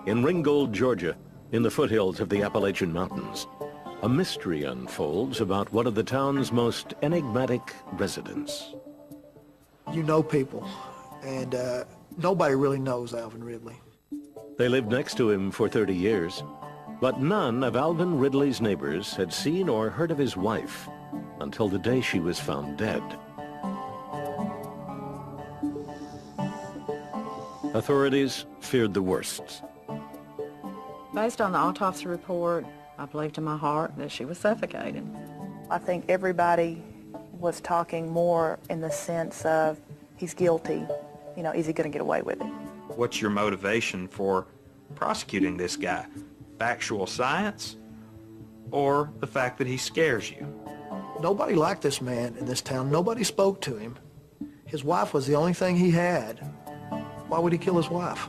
In Ringgold, Georgia, in the foothills of the Appalachian Mountains, a mystery unfolds about one of the town's most enigmatic residents. You know people, and nobody really knows Alvin Ridley. They lived next to him for 30 years, but none of Alvin Ridley's neighbors had seen or heard of his wife until the day she was found dead. Authorities feared the worst. Based on the autopsy report, I believed in my heart that she was suffocated. I think everybody was talking more in the sense of he's guilty. You know, is he going to get away with it? What's your motivation for prosecuting this guy? Factual science or the fact that he scares you? Nobody liked this man in this town. Nobody spoke to him. His wife was the only thing he had. Why would he kill his wife?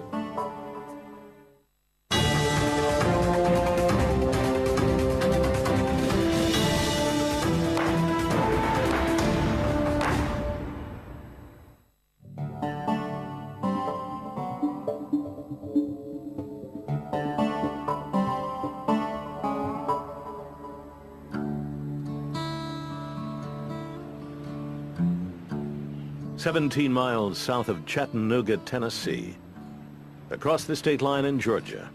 17 miles south of Chattanooga, Tennessee, across the state line in Georgia,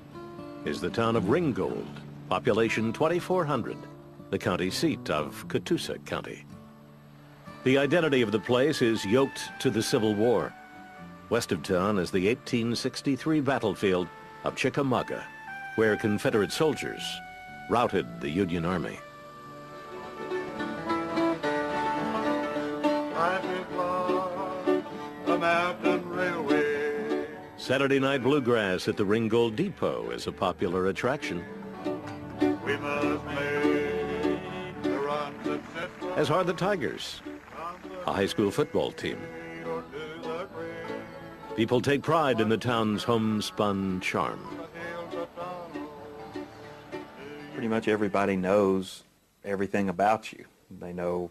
is the town of Ringgold, population 2,400, the county seat of Catoosa County. The identity of the place is yoked to the Civil War. West of town is the 1863 battlefield of Chickamauga, where Confederate soldiers routed the Union Army. Saturday night bluegrass at the Ringgold Depot is a popular attraction, We must make the run successful. as are the Tigers, a high school football team. People take pride in the town's homespun charm. Pretty much everybody knows everything about you. They know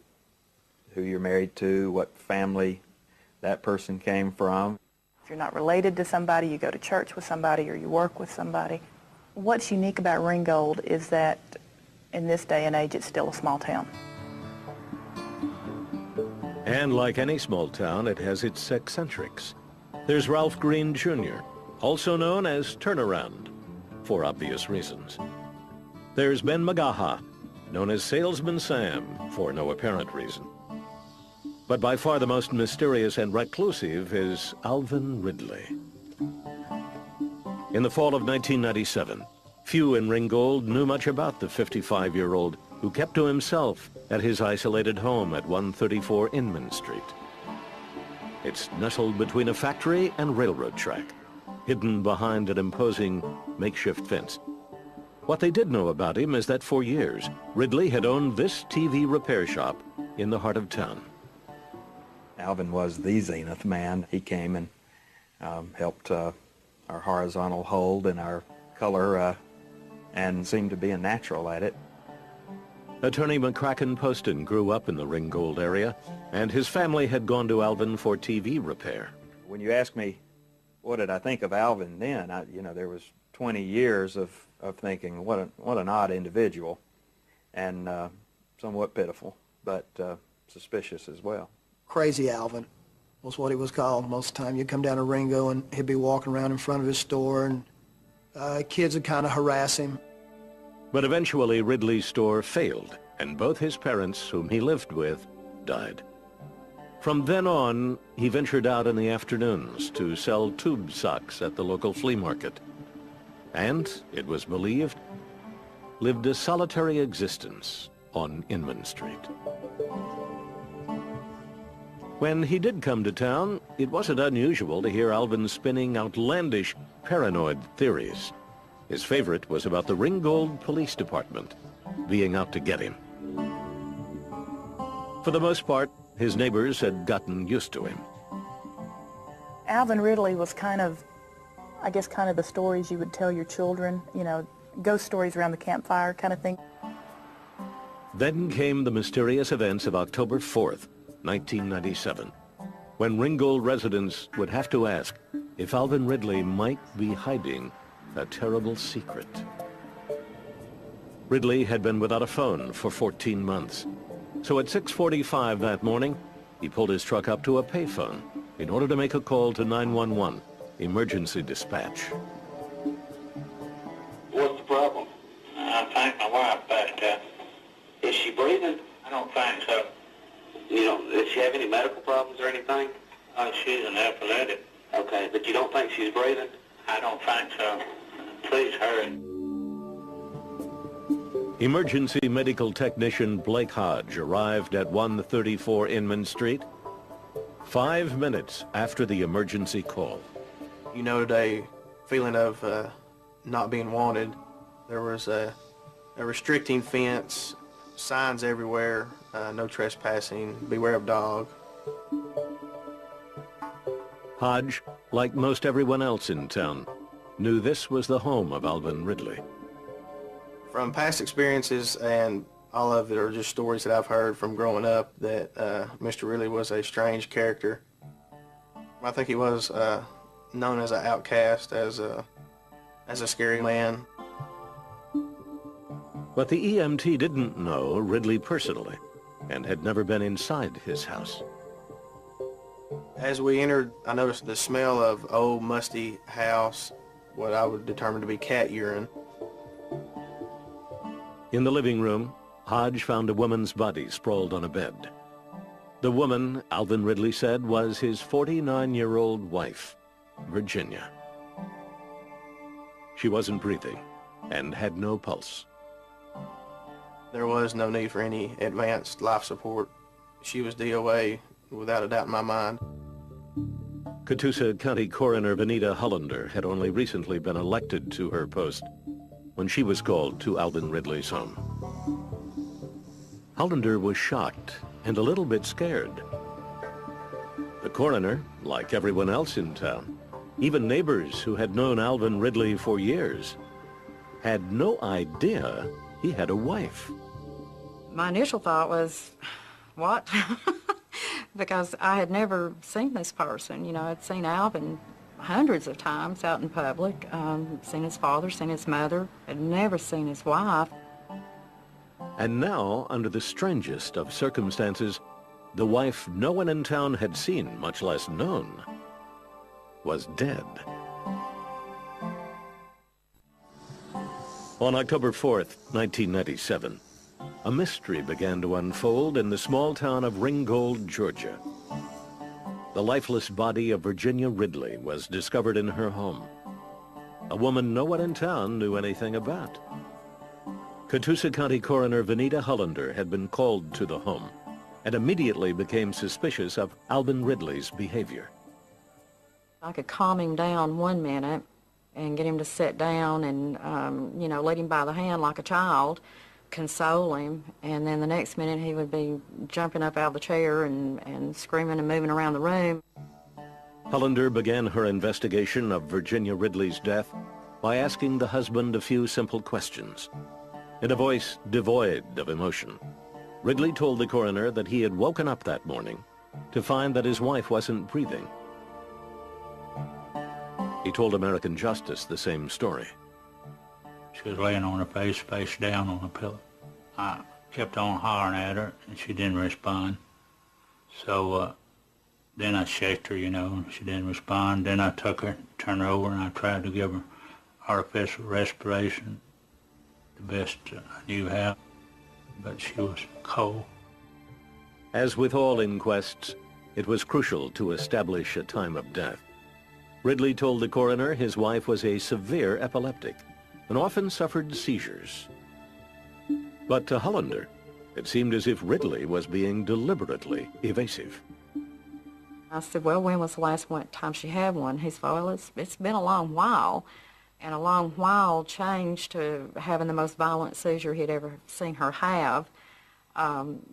who you're married to, what family that person came from. If you're not related to somebody, you go to church with somebody or you work with somebody. What's unique about Ringgold is that in this day and age, it's still a small town. And like any small town, it has its eccentrics. There's Ralph Green Jr., also known as Turnaround, for obvious reasons. There's Ben Magaha, known as Salesman Sam, for no apparent reason. But by far the most mysterious and reclusive is Alvin Ridley. In the fall of 1997, few in Ringgold knew much about the 55-year-old who kept to himself at his isolated home at 134 Inman Street. It's nestled between a factory and railroad track, hidden behind an imposing makeshift fence. What they did know about him is that for years, Ridley had owned this TV repair shop in the heart of town. Alvin was the zenith man. He came and helped our horizontal hold and our color and seemed to be a natural at it. Attorney McCracken Poston grew up in the Ringgold area, and his family had gone to Alvin for TV repair. When you ask me what did I think of Alvin then, there was 20 years of thinking what an odd individual, and somewhat pitiful, but suspicious as well. Crazy Alvin was what he was called most of the time. You'd come down to Ringo and he'd be walking around in front of his store, and kids would kind of harass him. But eventually Ridley's store failed, and both his parents, whom he lived with, died. From then on, he ventured out in the afternoons to sell tube socks at the local flea market, and, it was believed, lived a solitary existence on Inman Street. When he did come to town, it wasn't unusual to hear Alvin spinning outlandish, paranoid theories. His favorite was about the Ringgold Police Department being out to get him. For the most part, his neighbors had gotten used to him. Alvin Ridley was kind of the stories you would tell your children, ghost stories around the campfire kind of thing. Then came the mysterious events of October 4th, 1997, when Ringgold residents would have to ask if Alvin Ridley might be hiding a terrible secret. Ridley had been without a phone for 14 months. So at 6:45 that morning, he pulled his truck up to a payphone in order to make a call to 911, emergency dispatch. What's the problem? I think my wife passed out. Is she breathing? I don't think so. Does she have any medical problems or anything? She's an epileptic. Okay, but you don't think she's breathing? I don't think so. Please hurry. Emergency medical technician Blake Hodge arrived at 134 Inman Street 5 minutes after the emergency call. Today, feeling of not being wanted. There was a restricting fence, signs everywhere, no trespassing, beware of dog. Hodge, like most everyone else in town, knew this was the home of Alvin Ridley. From past experiences, and all of it are just stories that I've heard from growing up, that Mr. Ridley was a strange character. I think he was known as an outcast, as a scary man. But the EMT didn't know Ridley personally and had never been inside his house. As we entered, I noticed the smell of old, musty house, what I would determine to be cat urine. In the living room, Hodge found a woman's body sprawled on a bed. The woman, Alvin Ridley said, was his 49-year-old wife, Virginia. She wasn't breathing and had no pulse. There was no need for any advanced life support. She was DOA, without a doubt in my mind. Catoosa County Coroner Vanita Hollander had only recently been elected to her post when she was called to Alvin Ridley's home. Hollander was shocked and a little bit scared. The coroner, like everyone else in town, even neighbors who had known Alvin Ridley for years, had no idea he had a wife. My initial thought was, what? Because I had never seen this person. I'd seen Alvin hundreds of times out in public, seen his father, seen his mother, had never seen his wife. And now, under the strangest of circumstances, the wife no one in town had seen, much less known, was dead. On October 4th, 1997, a mystery began to unfold in the small town of Ringgold, Georgia. The lifeless body of Virginia Ridley was discovered in her home, a woman no one in town knew anything about. Catoosa County Coroner Vanita Hollander had been called to the home and immediately became suspicious of Alvin Ridley's behavior. I could calm him down 1 minute and get him to sit down and, lead him by the hand like a child, console him, and then the next minute he would be jumping up out of the chair and screaming and moving around the room. Hollander began her investigation of Virginia Ridley's death by asking the husband a few simple questions. In a voice devoid of emotion, Ridley told the coroner that he had woken up that morning to find that his wife wasn't breathing. He told American Justice the same story. She was laying on her face down on a pillow. I kept on hollering at her, and she didn't respond. So then I shaked her, and she didn't respond. Then I took her, turned her over, and I tried to give her artificial respiration, the best I knew how, but she was cold. As with all inquests, it was crucial to establish a time of death. Ridley told the coroner his wife was a severe epileptic and often suffered seizures. But to Hollander, it seemed as if Ridley was being deliberately evasive. I said, well, when was the last time she had one? He said, well, it's been a long while. And a long while changed to having the most violent seizure he'd ever seen her have,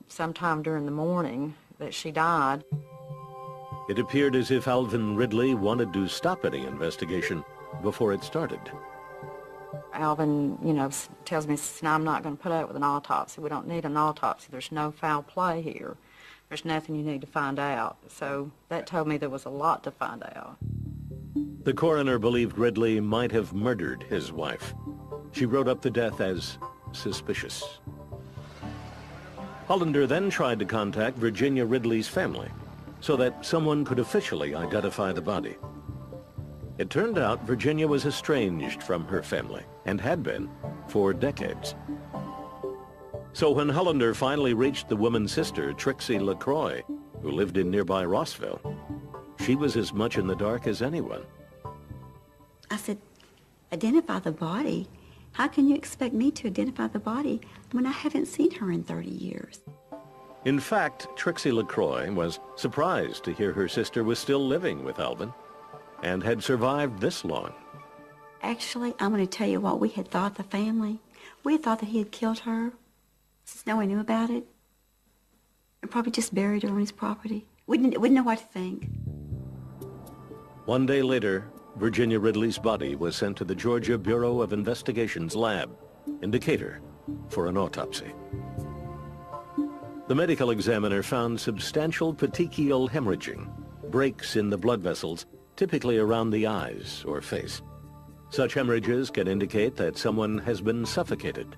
sometime during the morning that she died. It appeared as if Alvin Ridley wanted to stop any investigation before it started. Alvin, tells me, no, I'm not going to put up with an autopsy. We don't need an autopsy. There's no foul play here. There's nothing you need to find out. So that told me there was a lot to find out. The coroner believed Ridley might have murdered his wife. She wrote up the death as suspicious. Hollander then tried to contact Virginia Ridley's family so that someone could officially identify the body. It turned out Virginia was estranged from her family and had been for decades. So when Hollander finally reached the woman's sister, Trixie LaCroix, who lived in nearby Rossville, she was as much in the dark as anyone. I said, identify the body? How can you expect me to identify the body when I haven't seen her in 30 years? In fact, Trixie LaCroix was surprised to hear her sister was still living with Alvin and had survived this long. Actually, I'm going to tell you what we had thought, the family. We had thought that he had killed her since no one knew about it, and probably just buried her on his property. We didn't know what to think. One day later, Virginia Ridley's body was sent to the Georgia Bureau of Investigation's lab in Decatur for an autopsy. The medical examiner found substantial petechial hemorrhaging, breaks in the blood vessels, typically around the eyes or face. Such hemorrhages can indicate that someone has been suffocated.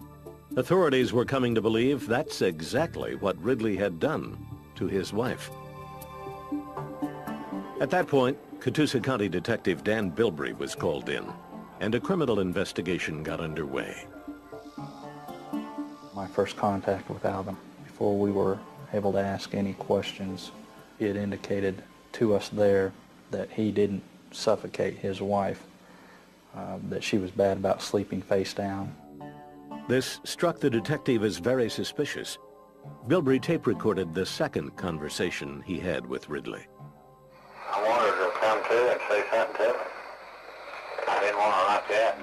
Authorities were coming to believe that's exactly what Ridley had done to his wife. At that point, Catoosa County Detective Dan Bilbrey was called in, and a criminal investigation got underway. My first contact with Alvin, before we were able to ask any questions, he had indicated to us there that he didn't suffocate his wife, that she was bad about sleeping face down. This struck the detective as very suspicious. Bilbrey tape recorded the second conversation he had with Ridley. I wanted her to come to and say something to me. I didn't want her like that.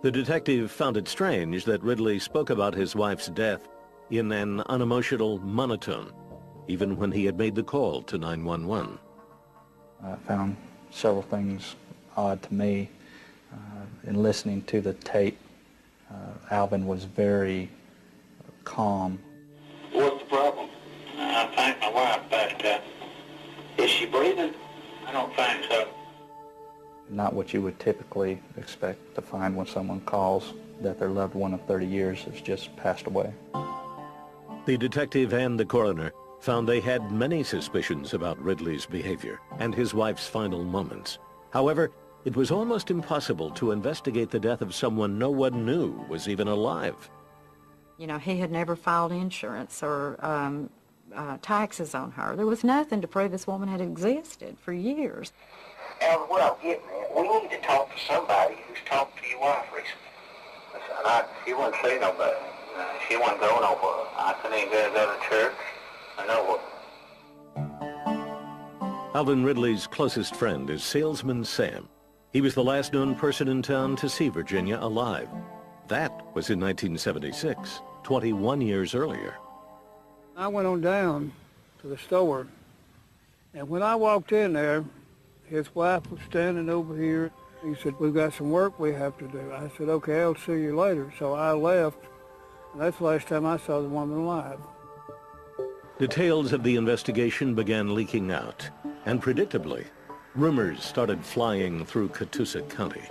The detective found it strange that Ridley spoke about his wife's death in an unemotional monotone, even when he had made the call to 911. I found several things odd to me. In listening to the tape, Alvin was very calm. What's the problem? I think my wife passed out. Is she breathing? I don't think so. Not what you would typically expect to find when someone calls that their loved one of 30 years has just passed away. The detective and the coroner found they had many suspicions about Ridley's behavior and his wife's final moments. However, it was almost impossible to investigate the death of someone no one knew was even alive. You know, he had never filed insurance or taxes on her. There was nothing to prove this woman had existed for years. Al, what I'm getting at, we need to talk to somebody who's talked to your wife recently. She wouldn't say nobody. She wouldn't go nowhere. I couldn't even go to church. I know what. Alvin Ridley's closest friend is salesman Sam. He was the last known person in town to see Virginia alive. That was in 1976, 21 years earlier. I went on down to the store, and when I walked in there, his wife was standing over here. He said, "We've got some work we have to do." I said, "Okay, I'll see you later." So I left, and that's the last time I saw the woman alive. Details of the investigation began leaking out, and predictably, rumors started flying through Catoosa County.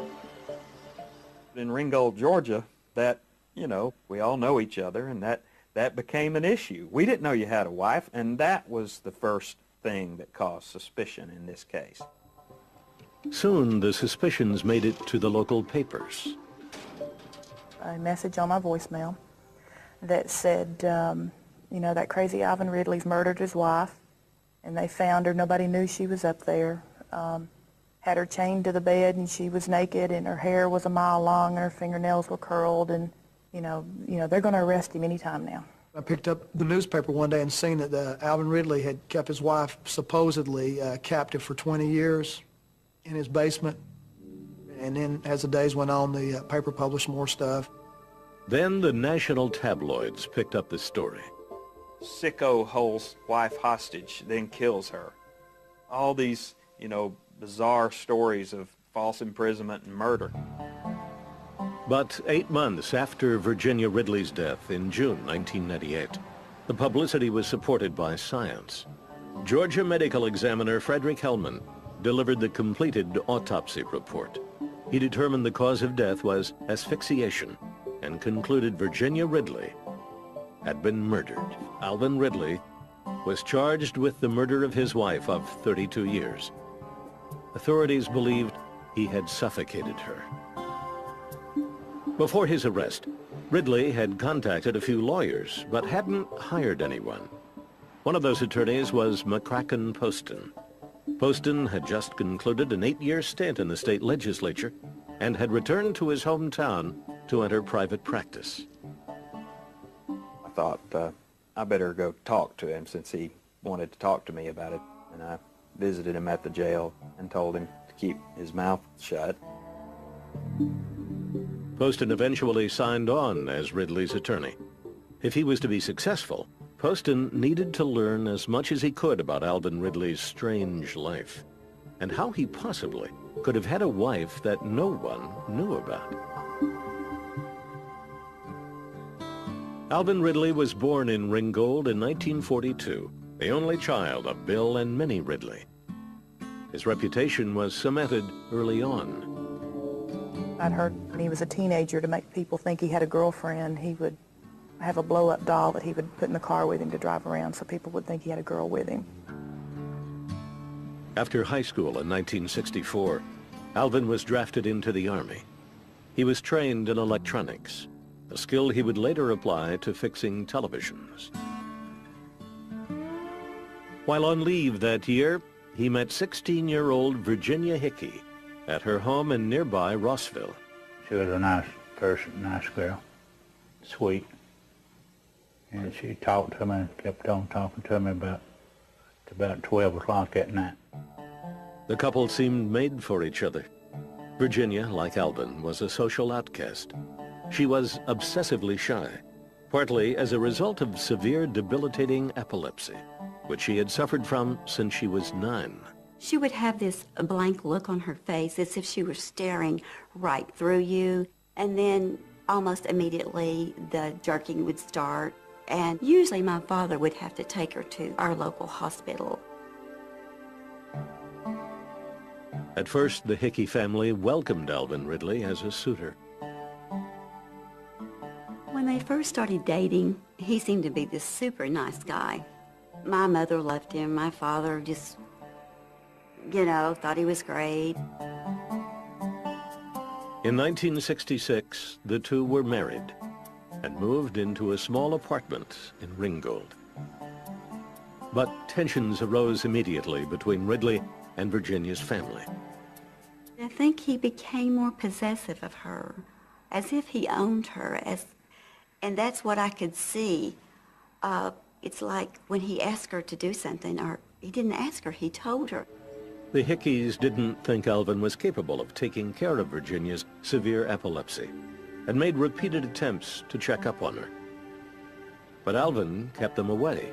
In Ringgold, Georgia, that, we all know each other, and that became an issue. We didn't know you had a wife, and that was the first thing that caused suspicion in this case. Soon, the suspicions made it to the local papers. A message on my voicemail that said, that crazy Alvin Ridley's murdered his wife, and they found her. Nobody knew she was up there. Had her chained to the bed, and she was naked, and her hair was a mile long, and her fingernails were curled, and they're going to arrest him anytime now. I picked up the newspaper one day and seen that Alvin Ridley had kept his wife supposedly captive for 20 years in his basement. And then as the days went on, the paper published more stuff. Then the national tabloids picked up the story. Sicko holds wife hostage, then kills her. All these, bizarre stories of false imprisonment and murder. But 8 months after Virginia Ridley's death in June 1998, the publicity was supported by science. Georgia medical examiner Frederick Hellman delivered the completed autopsy report. He determined the cause of death was asphyxiation and concluded Virginia Ridley had been murdered. Alvin Ridley was charged with the murder of his wife of 32 years. Authorities believed he had suffocated her. Before his arrest, Ridley had contacted a few lawyers, but hadn't hired anyone. One of those attorneys was McCracken Poston. Poston had just concluded an 8-year stint in the state legislature and had returned to his hometown to enter private practice. I thought I better go talk to him since he wanted to talk to me about it. And I visited him at the jail and told him to keep his mouth shut. Poston eventually signed on as Ridley's attorney. If he was to be successful, Poston needed to learn as much as he could about Alvin Ridley's strange life and how he possibly could have had a wife that no one knew about. Alvin Ridley was born in Ringgold in 1942, the only child of Bill and Minnie Ridley. His reputation was cemented early on. I'd heard when he was a teenager, to make people think he had a girlfriend, he would have a blow-up doll that he would put in the car with him to drive around so people would think he had a girl with him. After high school in 1964, Alvin was drafted into the Army. He was trained in electronics, a skill he would later apply to fixing televisions. While on leave that year, he met 16-year-old Virginia Hickey at her home in nearby Rossville. She was a nice person, nice girl, sweet. And she talked to me and kept on talking to me about 12 o'clock at night. The couple seemed made for each other. Virginia, like Alvin, was a social outcast. She was obsessively shy, partly as a result of severe debilitating epilepsy, which she had suffered from since she was 9. She would have this blank look on her face as if she were staring right through you. And then almost immediately the jerking would start. And usually my father would have to take her to our local hospital. At first, the Hickey family welcomed Alvin Ridley as a suitor. When they first started dating, he seemed to be this super nice guy. My mother loved him. My father just, thought he was great. In 1966, the two were married and moved into a small apartment in Ringgold. But tensions arose immediately between Ridley and Virginia's family. I think he became more possessive of her, as if he owned her, and that's what I could see. It's like when he asked her to do something, or he didn't ask her, he told her. The Hickeys didn't think Alvin was capable of taking care of Virginia's severe epilepsy and made repeated attempts to check up on her. But Alvin kept them away.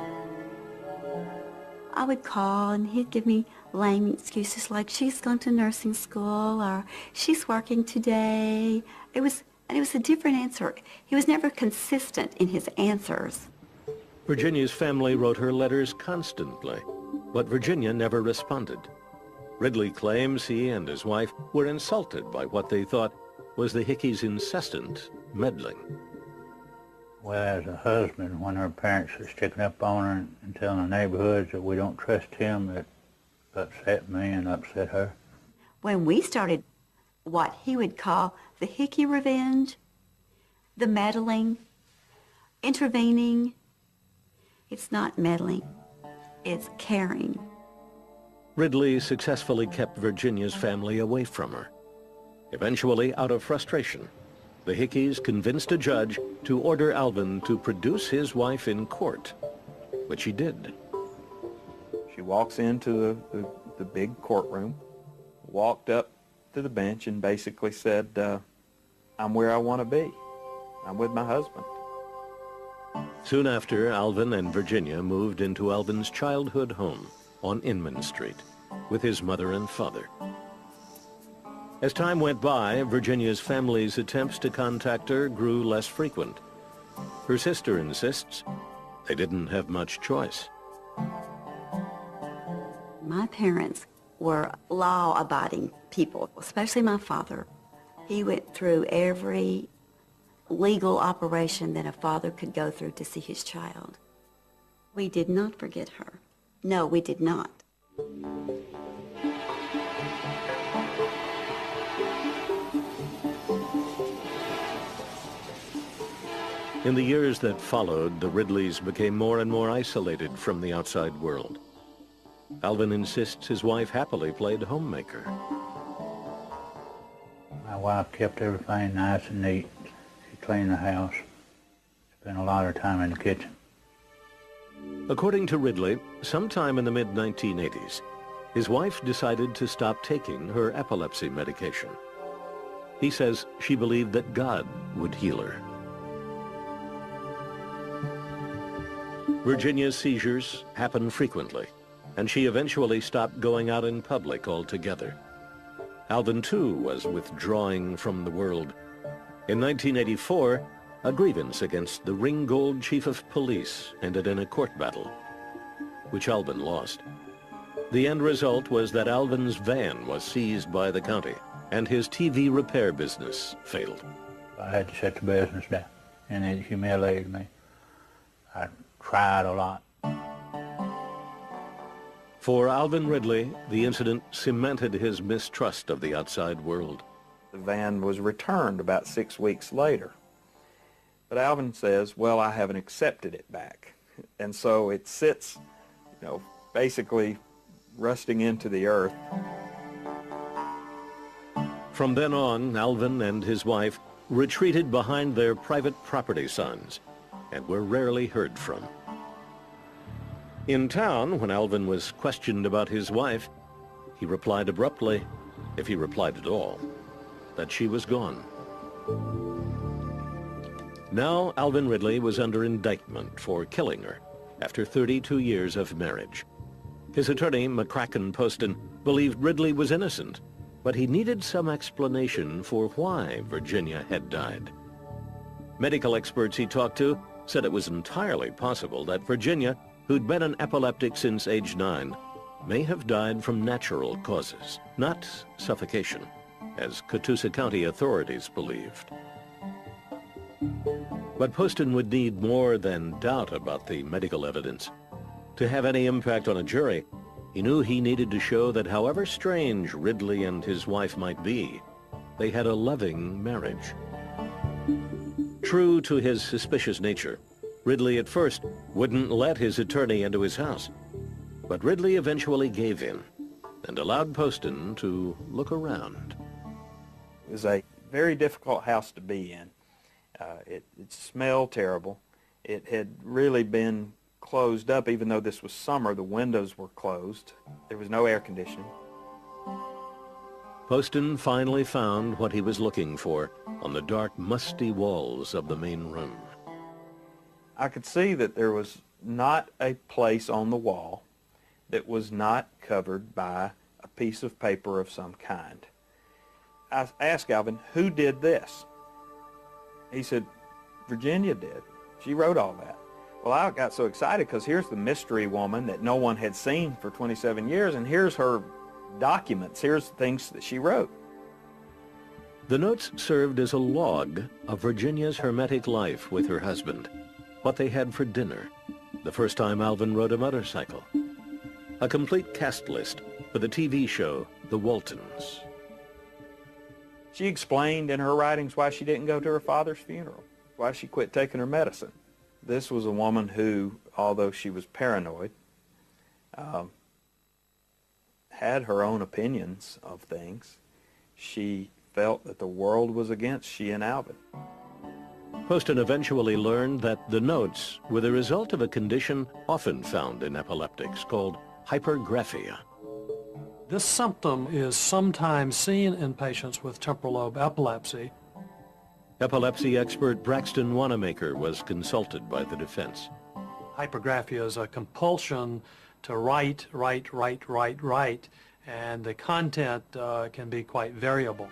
I would call and he'd give me lame excuses like she's gone to nursing school or she's working today. It was a different answer. He was never consistent in his answers. Virginia's family wrote her letters constantly, but Virginia never responded. Ridley claims he and his wife were insulted by what they thought was the Hickeys' incessant meddling. Well, as a husband, when her parents are sticking up on her and telling the neighborhoods that we don't trust him, it upset me and upset her. When we started what he would call the Hickey revenge, the meddling, intervening, it's not meddling, it's caring. Ridley successfully kept Virginia's family away from her. Eventually, out of frustration, the Hickeys convinced a judge to order Alvin to produce his wife in court, which he did. She walks into the big courtroom, walked up to the bench and basically said, I'm where I want to be. I'm with my husband. Soon after, Alvin and Virginia moved into Alvin's childhood home on Inman Street with his mother and father. As time went by, Virginia's family's attempts to contact her grew less frequent. Her sister insists they didn't have much choice. My parents were law-abiding people, especially my father. He went through every legal operation that a father could go through to see his child. We did not forget her. No, we did not. In the years that followed, the Ridleys became more and more isolated from the outside world. Alvin insists his wife happily played homemaker. My wife kept everything nice and neat. She cleaned the house. Spent a lot of time in the kitchen. According to Ridley, sometime in the mid-1980s, his wife decided to stop taking her epilepsy medication. He says she believed that God would heal her. Virginia's seizures happen frequently, and she eventually stopped going out in public altogether. Alvin, too, was withdrawing from the world. In 1984, a grievance against the Ringgold chief of police ended in a court battle, which Alvin lost. The end result was that Alvin's van was seized by the county, and his TV repair business failed. I had to shut the business down, and it humiliated me. I cried a lot. For Alvin Ridley, the incident cemented his mistrust of the outside world. The van was returned about 6 weeks later. But Alvin says, well, I haven't accepted it back. And so it sits, basically rusting into the earth. From then on, Alvin and his wife retreated behind their private property signs and were rarely heard from. In town, when Alvin was questioned about his wife, he replied abruptly, if he replied at all, that she was gone. Now Alvin Ridley was under indictment for killing her after 32 years of marriage. His attorney, McCracken Poston, believed Ridley was innocent, but he needed some explanation for why Virginia had died. Medical experts he talked to said it was entirely possible that Virginia, who'd been an epileptic since age 9, may have died from natural causes, not suffocation, as Catoosa County authorities believed. But Poston would need more than doubt about the medical evidence. To have any impact on a jury, he knew he needed to show that however strange Ridley and his wife might be, they had a loving marriage. True to his suspicious nature, Ridley at first wouldn't let his attorney into his house. But Ridley eventually gave in and allowed Poston to look around. It was a very difficult house to be in. It smelled terrible. It had really been closed up. Even though this was summer, the windows were closed. There was no air conditioning. Poston finally found what he was looking for on the dark, musty walls of the main room. I could see that there was not a place on the wall that was not covered by a piece of paper of some kind. I asked Alvin, who did this? He said, Virginia did. She wrote all that. Well, I got so excited because here's the mystery woman that no one had seen for 27 years, and here's her documents. Here's things that she wrote. The notes served as a log of Virginia's hermetic life with her husband, what they had for dinner, the first time Alvin rode a motorcycle, a complete cast list for the TV show The Waltons. She explained in her writings why she didn't go to her father's funeral, why she quit taking her medicine. This was a woman who, although she was paranoid, had her own opinions of things. She felt that the world was against she and Alvin. Poston eventually learned that the notes were the result of a condition often found in epileptics called hypergraphia. This symptom is sometimes seen in patients with temporal lobe epilepsy. Epilepsy expert Braxton Wanamaker was consulted by the defense. Hypergraphia is a compulsion to write, and the content can be quite variable.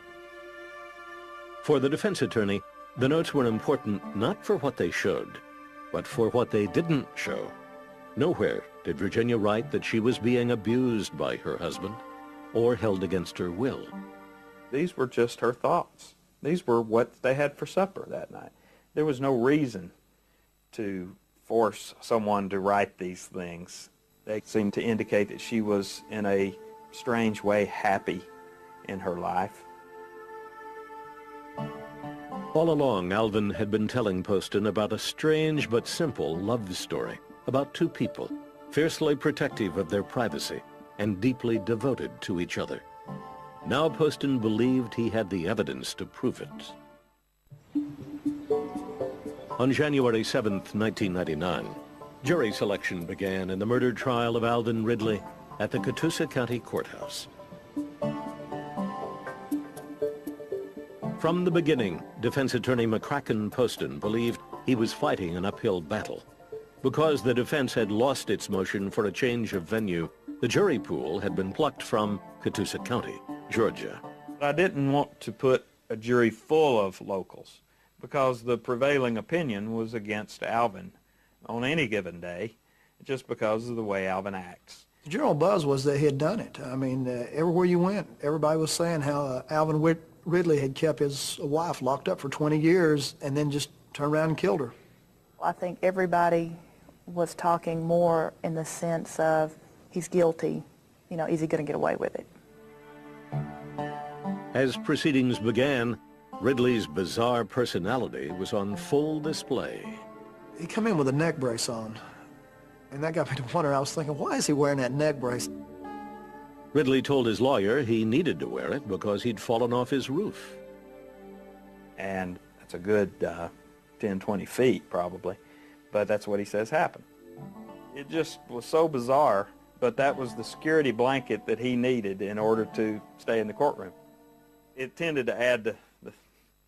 For the defense attorney, the notes were important not for what they showed, but for what they didn't show. Nowhere did Virginia write that she was being abused by her husband. or held against her will. These were just her thoughts. These were what they had for supper that night. There was no reason to force someone to write these things. They seemed to indicate that she was, in a strange way, happy in her life. All along, Alvin had been telling Poston about a strange but simple love story about two people, fiercely protective of their privacy and deeply devoted to each other. Now Poston believed he had the evidence to prove it. On January 7th, 1999, jury selection began in the murder trial of Alvin Ridley at the Catoosa County Courthouse. From the beginning, defense attorney McCracken Poston believed he was fighting an uphill battle. Because the defense had lost its motion for a change of venue, the jury pool had been plucked from Catoosa County, Georgia. I didn't want to put a jury full of locals because the prevailing opinion was against Alvin on any given day, just because of the way Alvin acts. The general buzz was that he had done it. I mean, everywhere you went, everybody was saying how Alvin Ridley had kept his wife locked up for 20 years and then just turned around and killed her. I think everybody was talking more in the sense of he's guilty, you know, is he going to get away with it? As proceedings began, Ridley's bizarre personality was on full display. He come in with a neck brace on, and that got me to wonder. I was thinking, why is he wearing that neck brace? Ridley told his lawyer he needed to wear it because he'd fallen off his roof. And that's a good 10, 20 feet probably, but that's what he says happened. It just was so bizarre, but that was the security blanket that he needed in order to stay in the courtroom. It tended to add to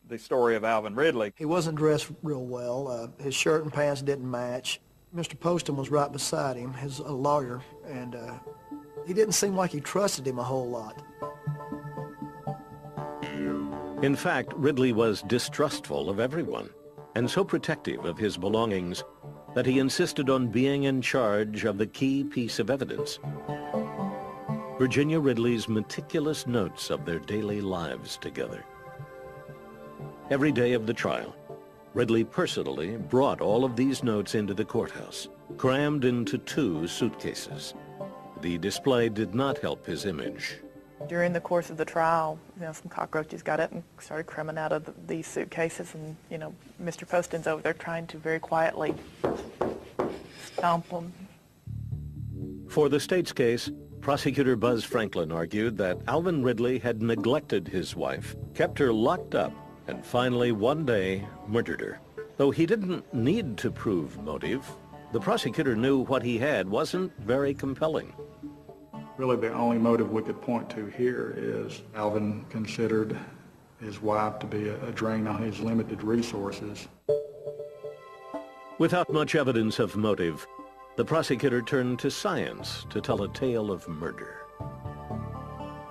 the story of Alvin Ridley. He wasn't dressed real well. His shirt and pants didn't match. Mr. Poston was right beside him, his lawyer, and he didn't seem like he trusted him a whole lot. In fact, Ridley was distrustful of everyone and so protective of his belongings that he insisted on being in charge of the key piece of evidence: Virginia Ridley's meticulous notes of their daily lives together. Every day of the trial, Ridley personally brought all of these notes into the courthouse, crammed into 2 suitcases. The display did not help his image. During the course of the trial, you know, some cockroaches got up and started crumbling out of these suitcases, and, you know, Mr. Poston's over there trying to very quietly stomp them. For the state's case, prosecutor Buzz Franklin argued that Alvin Ridley had neglected his wife, kept her locked up, and finally one day murdered her. Though he didn't need to prove motive, the prosecutor knew what he had wasn't very compelling. Really, the only motive we could point to here is Alvin considered his wife to be a drain on his limited resources. Without much evidence of motive, the prosecutor turned to science to tell a tale of murder.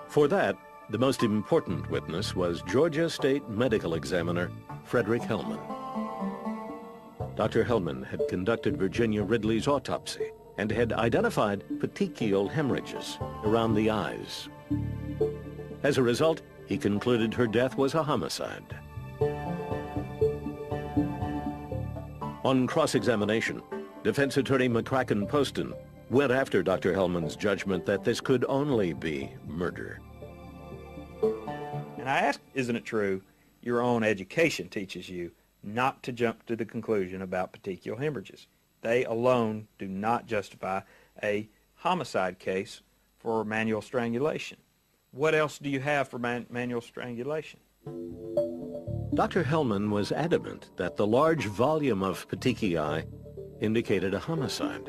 For that, the most important witness was Georgia State Medical Examiner Frederick Hellman. Dr. Hellman had conducted Virginia Ridley's autopsy and had identified petechial hemorrhages around the eyes. As a result, he concluded her death was a homicide. On cross-examination, defense attorney McCracken Poston went after Dr. Hellman's judgment that this could only be murder. And I asked, isn't it true your own education teaches you not to jump to the conclusion about petechial hemorrhages? They alone do not justify a homicide case for manual strangulation. What else do you have for manual strangulation? Dr. Hellman was adamant that the large volume of petechiae indicated a homicide.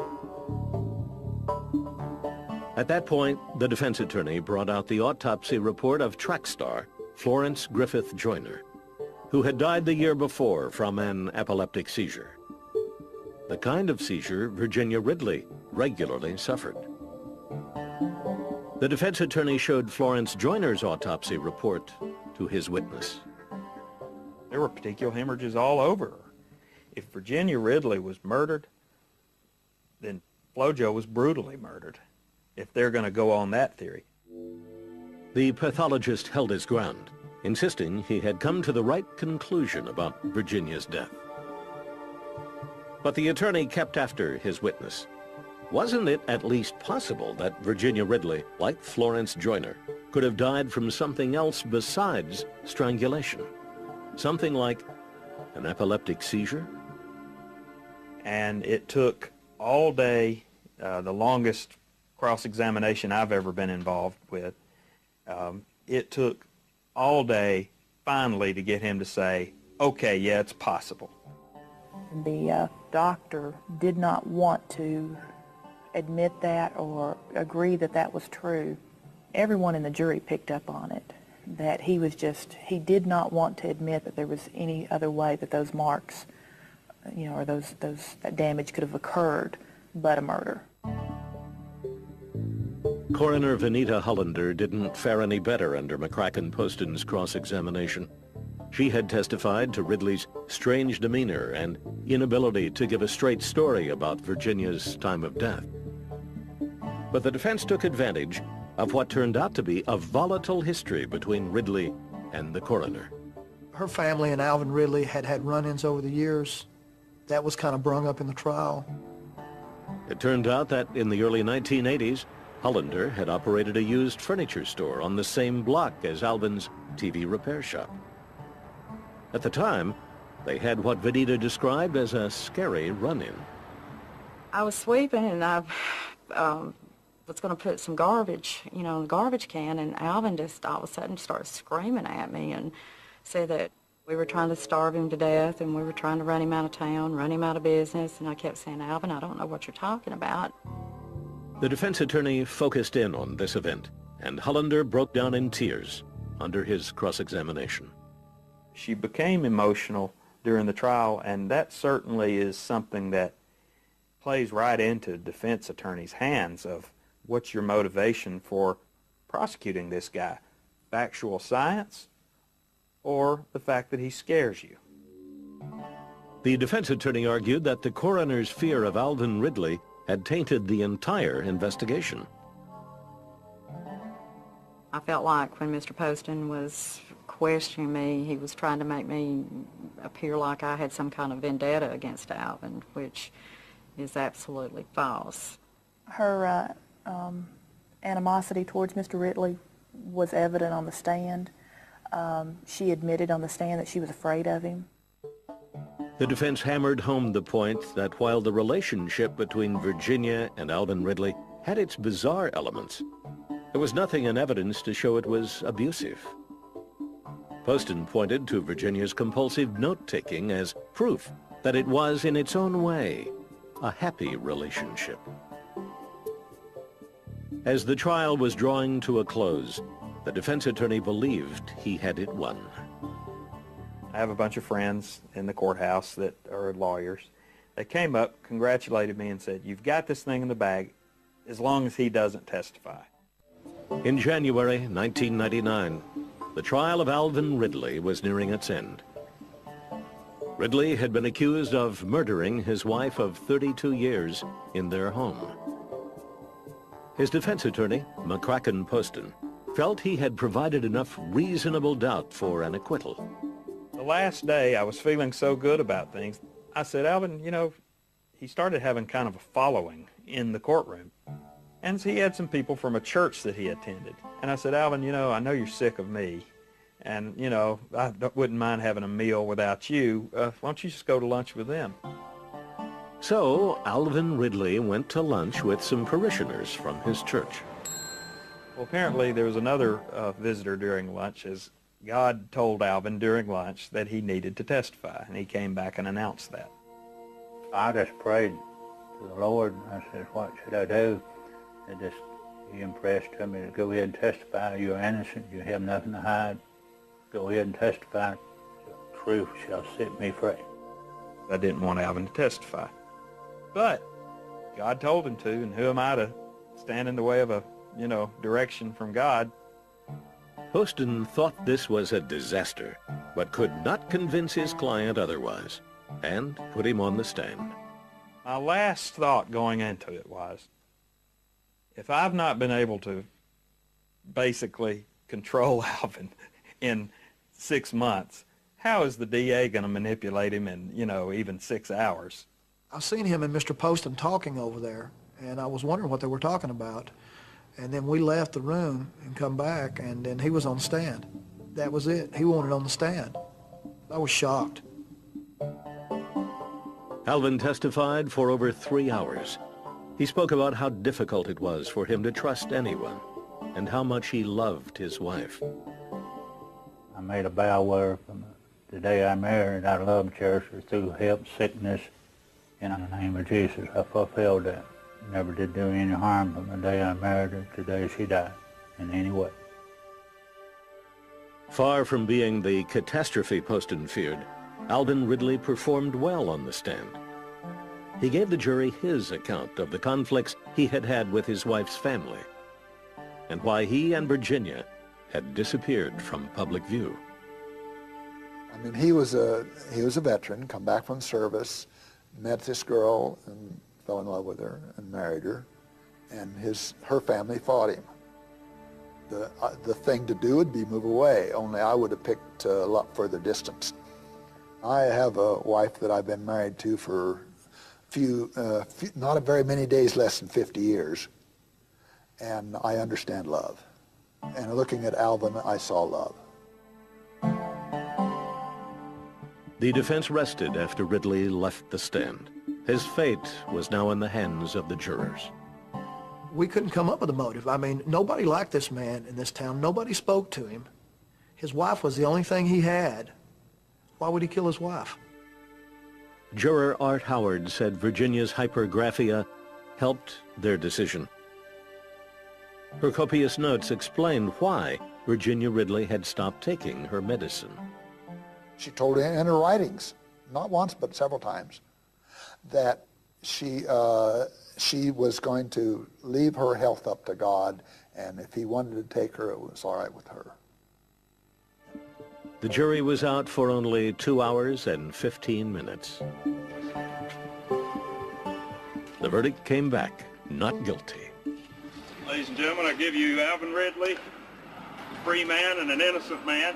At that point, the defense attorney brought out the autopsy report of track star Florence Griffith Joyner, who had died the year before from an epileptic seizure, the kind of seizure Virginia Ridley regularly suffered. The defense attorney showed Florence Joyner's autopsy report to his witness. There were petechial hemorrhages all over her. If Virginia Ridley was murdered, then Flojo was brutally murdered, if they're going to go on that theory. The pathologist held his ground, insisting he had come to the right conclusion about Virginia's death. But the attorney kept after his witness. Wasn't it at least possible that Virginia Ridley, like Florence Joyner, could have died from something else besides strangulation? Something like an epileptic seizure? And it took all day, the longest cross-examination I've ever been involved with. It took all day finally to get him to say, okay, yeah, it's possible. The doctor did not want to admit that or agree that that was true. Everyone in the jury picked up on it, that he did not want to admit that there was any other way that those marks, or that damage could have occurred but a murder. Coroner Venita Hollander didn't fare any better under McCracken Poston's cross-examination. She had testified to Ridley's strange demeanor and inability to give a straight story about Virginia's time of death. But the defense took advantage of what turned out to be a volatile history between Ridley and the coroner. Her family and Alvin Ridley had had run-ins over the years. That was kind of brung up in the trial. It turned out that in the early 1980s, Hollander had operated a used furniture store on the same block as Alvin's TV repair shop. At the time, they had what Venita described as a scary run-in. I was sweeping and I was going to put some garbage, in the garbage can, and Alvin just all of a sudden started screaming at me and said that we were trying to starve him to death and we were trying to run him out of town, run him out of business, and I kept saying, Alvin, I don't know what you're talking about. The defense attorney focused in on this event, and Hollander broke down in tears under his cross-examination. She became emotional during the trial, and that certainly is something that plays right into defense attorney's hands of what's your motivation for prosecuting this guy? Factual science or the fact that he scares you? The defense attorney argued that the coroner's fear of Alvin Ridley had tainted the entire investigation. I felt like when Mr. Poston was questioning me, he was trying to make me appear like I had some kind of vendetta against Alvin, which is absolutely false. Her animosity towards Mr. Ridley was evident on the stand. She admitted on the stand that she was afraid of him. The defense hammered home the point that while the relationship between Virginia and Alvin Ridley had its bizarre elements, there was nothing in evidence to show it was abusive. Poston pointed to Virginia's compulsive note-taking as proof that it was, in its own way, a happy relationship. As the trial was drawing to a close, the defense attorney believed he had it won. I have a bunch of friends in the courthouse that are lawyers. They came up, congratulated me, and said, "You've got this thing in the bag as long as he doesn't testify." In January 1999, the trial of Alvin Ridley was nearing its end. Ridley had been accused of murdering his wife of 32 years in their home. His defense attorney, McCracken Poston, felt he had provided enough reasonable doubt for an acquittal. The last day, I was feeling so good about things. I said, Alvin, he started having kind of a following in the courtroom. And he had some people from a church that he attended. And I said, Alvin, I know you're sick of me. And, I wouldn't mind having a meal without you. Why don't you just go to lunch with them? So Alvin Ridley went to lunch with some parishioners from his church. Well, apparently there was another visitor during lunch, as God told Alvin during lunch that he needed to testify, and he came back and announced that. I just prayed to the Lord, and I said, what should I do? And he impressed to me to go ahead and testify. You're innocent. You have nothing to hide. Go ahead and testify. The truth shall set me free. I didn't want Alvin to testify. But God told him to, and who am I to stand in the way of a, direction from God? Poston thought this was a disaster, but could not convince his client otherwise, and put him on the stand. My last thought going into it was, if I've not been able to basically control Alvin in 6 months, how is the DA going to manipulate him in, you know, even 6 hours? I've seen him and Mr. Poston talking over there, and I was wondering what they were talking about. And then we left the room and come back, and then he was on the stand. That was it. He wanted on the stand. I was shocked. Alvin testified for over 3 hours. He spoke about how difficult it was for him to trust anyone and how much he loved his wife. I made a vow where from the day I married, I loved Cherish her through health, sickness, and in the name of Jesus, I fulfilled that. Never did do any harm from the day I married her to the day she died in any way. Far from being the catastrophe Poston feared, Alvin Ridley performed well on the stand. He gave the jury his account of the conflicts he had had with his wife's family and why he and Virginia had disappeared from public view. I mean, he was a veteran, come back from service, met this girl and fell in love with her and married her, and her family fought him. The thing to do would be move away, only I would have picked a lot further distance. I have a wife that I've been married to for not very many days, less than 50 years, and I understand love. And looking at Alvin, I saw love. The defense rested after Ridley left the stand. His fate was now in the hands of the jurors. We couldn't come up with a motive. I mean, nobody liked this man in this town. Nobody spoke to him. His wife was the only thing he had. Why would he kill his wife? Juror Art Howard said Virginia's hypergraphia helped their decision. Her copious notes explained why Virginia Ridley had stopped taking her medicine. She told him in her writings, not once but several times, that she was going to leave her health up to God, and if he wanted to take her, it was all right with her. The jury was out for only 2 hours and 15 minutes. The verdict came back, not guilty. Ladies and gentlemen, I give you Alvin Ridley, a free man and an innocent man.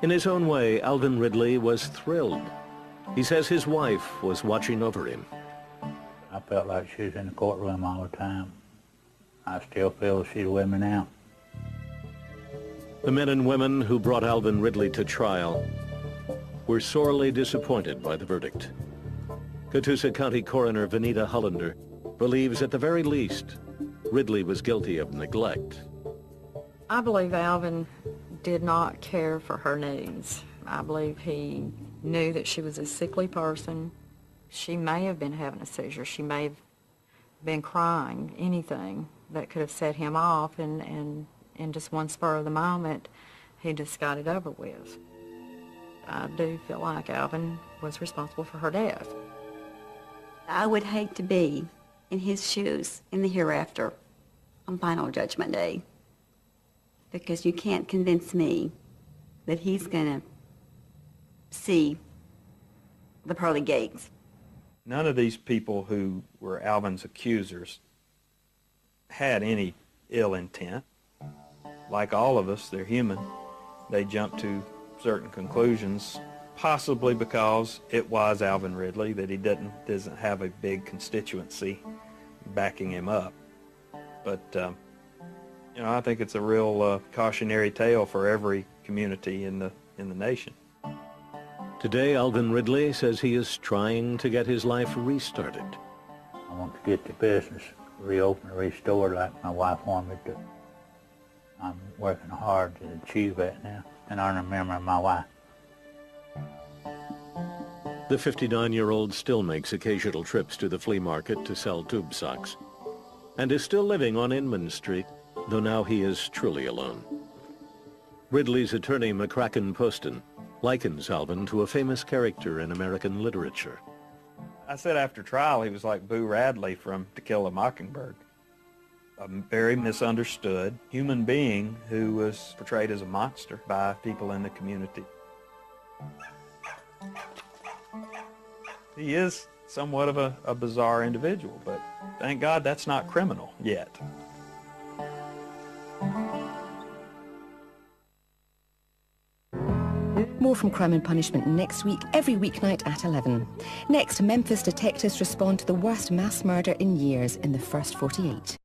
In his own way, Alvin Ridley was thrilled. He says his wife was watching over him. I felt like she was in the courtroom all the time. I still feel she's with me now. The men and women who brought Alvin Ridley to trial were sorely disappointed by the verdict. Catoosa County Coroner Vanita Hollander believes at the very least Ridley was guilty of neglect. I believe Alvin did not care for her needs. I believe he knew that she was a sickly person. She may have been having a seizure. She may have been crying, anything that could have set him off, and in just one spur of the moment, he just got it over with. I do feel like Alvin was responsible for her death. I would hate to be in his shoes in the hereafter on Final Judgment Day, because you can't convince me that he's going to see the pearly gates. None of these people who were Alvin's accusers had any ill intent. Like all of us, they're human. They jump to certain conclusions, possibly because it was Alvin Ridley, that he doesn't have a big constituency backing him up. But, you know, I think it's a real cautionary tale for every community in the nation. Today, Alvin Ridley says he is trying to get his life restarted. I want to get the business reopened, restored like my wife wanted me to. I'm working hard to achieve that now, and I remember my wife. The 59-year-old still makes occasional trips to the flea market to sell tube socks, and is still living on Inman Street, though now he is truly alone. Ridley's attorney, McCracken Poston, likens Alvin to a famous character in American literature. I said after trial he was like Boo Radley from To Kill a Mockingbird. A very misunderstood human being who was portrayed as a monster by people in the community. He is somewhat of a bizarre individual, but thank God that's not criminal yet. More from Crime and Punishment next week, every weeknight at 11. Next, Memphis detectives respond to the worst mass murder in years in the first 48.